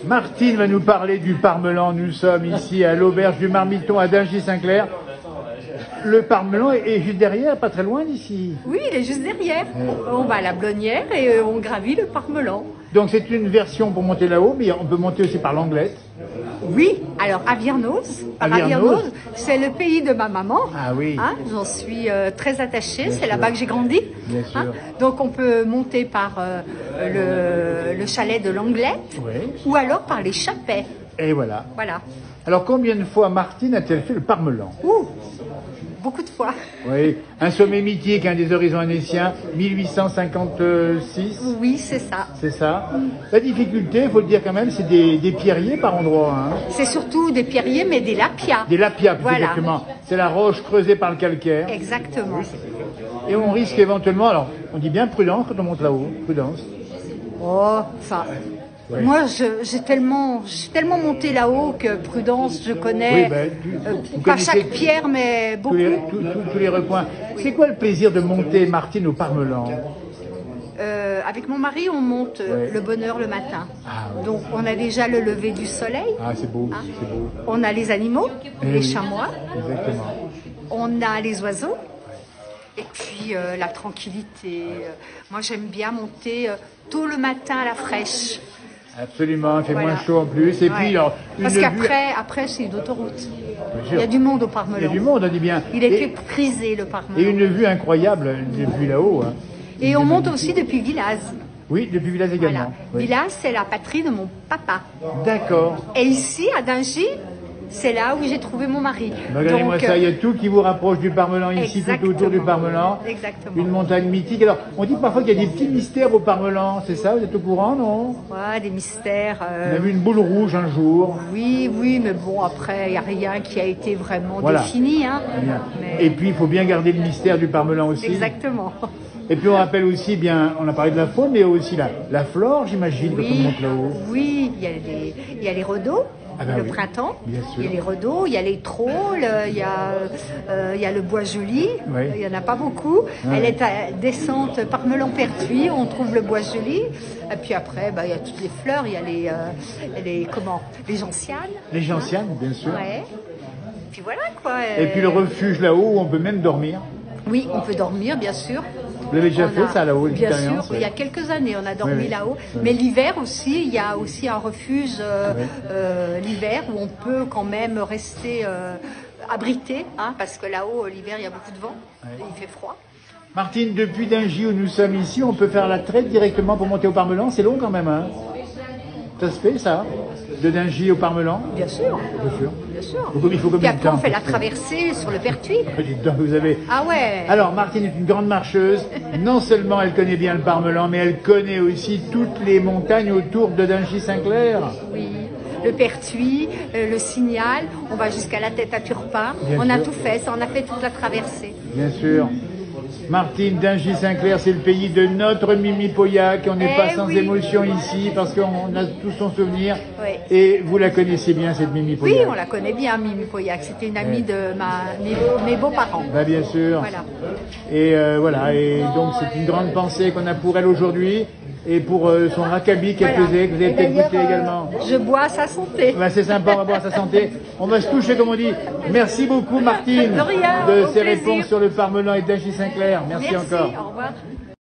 Martine va nous parler du parmelan. Nous sommes ici à l'auberge du Marmiton à Dingy-Saint-Clair. Le parmelan est juste derrière, pas très loin d'ici. Oui, il est juste derrière. On va à la Blonnière et on gravit le parmelan. Donc c'est une version pour monter là-haut, mais on peut monter aussi par l'Anglette. Oui, alors Aviernoz, c'est le pays de ma maman. Ah oui. Hein, j'en suis très attachée, c'est là-bas que j'ai grandi. Bien sûr. Hein, donc on peut monter par le chalet de l'Anglette, Oui. ou alors par les Chapets. Et voilà. Voilà. Alors combien de fois Martine a-t-elle fait le parmelan? Ouh, beaucoup de fois. Oui, un sommet mythique, des horizons annéciens, 1856. Oui, c'est ça. C'est ça. La difficulté, il faut le dire quand même, c'est des pierriers par endroit. Hein. C'est surtout des pierriers, mais des lapias. Des lapias, plus Voilà. exactement. C'est la roche creusée par le calcaire. Exactement. Et on risque éventuellement, alors on dit bien prudence quand on monte là-haut, prudence. Oh, enfin, Ouais. moi j'ai tellement monté là-haut que prudence, je connais, Oui, ben, vous pas connaissez chaque pierre, mais beaucoup. Tous les recoins. C'est quoi le plaisir de monter, Martine, au parmelan? Avec mon mari, on monte le bonheur le matin. Ah, oui. Donc on a déjà le lever du soleil. Ah, c'est beau, Hein. c'est beau. On a les animaux, Eh les oui. chamois. Exactement. On a les oiseaux. Et puis la tranquillité. Moi j'aime bien monter tôt le matin à la fraîche. Absolument, il fait Voilà. moins chaud en plus. Et puis, alors, Parce vue- qu'après c'est une autoroute. Bien Il sûr. y a du monde au parmelan. Il y a du monde, on dit bien. Il est fait prisé le parmelan. Et une vue incroyable depuis là-haut. Hein. Et on monte aussi depuis Villaz. Oui, depuis Villaz Voilà. également. Oui. Villaz, c'est la patrie de mon papa. D'accord. Et ici, à Dingy, c'est là où j'ai trouvé mon mari. Regardez-moi Donc, ça, il y a tout qui vous rapproche du parmelan ici, tout autour du exactement. parmelan. Exactement. Une montagne mythique. Alors, on dit parfois qu'il y a des petits mystères au parmelan, c'est ça? Vous êtes au courant, non? Ouais, des mystères. On a vu une boule rouge un jour. Oui, mais bon, après, il n'y a rien qui a été vraiment Voilà. défini. Hein. Bien. Mais- Et puis, il faut bien garder le mystère du parmelan aussi. Exactement. Et puis, on rappelle aussi, bien, on a parlé de la faune, mais aussi la flore, j'imagine, quand on monte là-haut. Oui, il y a les redos. Ah ben le oui, printemps, bien sûr. il y a les redos, il y a les trolls, il y a le bois joli, Oui. il n'y en a pas beaucoup. Ouais. Elle est à descente Parmelan-Pertuis, on trouve le bois joli. Et puis après, il y a toutes les fleurs, il y a les gentianes. Les gentianes, bien sûr. Ouais. Puis voilà quoi. Et puis le refuge là-haut où on peut même dormir. Oui, on peut dormir, bien sûr. Vous l'avez déjà fait, ça, là-haut, Bien l'expérience? sûr, il y a quelques années, on a dormi Oui, oui. là-haut. Oui. Mais l'hiver aussi, il y a aussi un refuge Oui. l'hiver où on peut quand même rester abrité, hein, parce que là-haut, l'hiver, il y a beaucoup de vent, et il fait froid. Martine, depuis Dingy où nous sommes ici, on peut faire la traite directement pour monter au parmelan. C'est long quand même, hein? Ça se fait, ça? De Dingy au parmelan? Bien sûr, Bien sûr. bien sûr. Il faut Puis combien de après, temps? on fait la traversée sur le Pertuis. Dites donc, vous avez... Ah ouais. Alors, Martine est une grande marcheuse. Non seulement elle connaît bien le parmelan, mais elle connaît aussi toutes les montagnes autour de Dingy-Saint-Clair. Oui, le Pertuis, le Signal, on va jusqu'à la tête à Turpin. Bien On a sûr. tout fait, ça, on a fait toute la traversée. Bien sûr. Martine, Dingy-Saint-Clair, c'est le pays de notre Mimi Pauillac. On n'est Eh pas sans oui. émotion ici parce qu'on a tout son souvenir. Oui. Et vous la connaissez bien, cette Mimi Oui, Pauillac? on la connaît bien, Mimi Pauillac. C'était une amie de mes beaux-parents. Bah, bien sûr. Voilà. Et voilà. Et donc, c'est une grande pensée qu'on a pour elle aujourd'hui. Et pour son rackabi qu'elle Voilà. faisait, que vous avez Et peut-être d'ailleurs, goûté également. Je bois à sa santé. Bah, c'est sympa, on va boire sa santé. On va se toucher, comme on dit. Merci beaucoup, Martine, De rien, de au ces plaisir. réponses sur le parmelan et Dingy-Saint-Clair. Merci encore. Au revoir.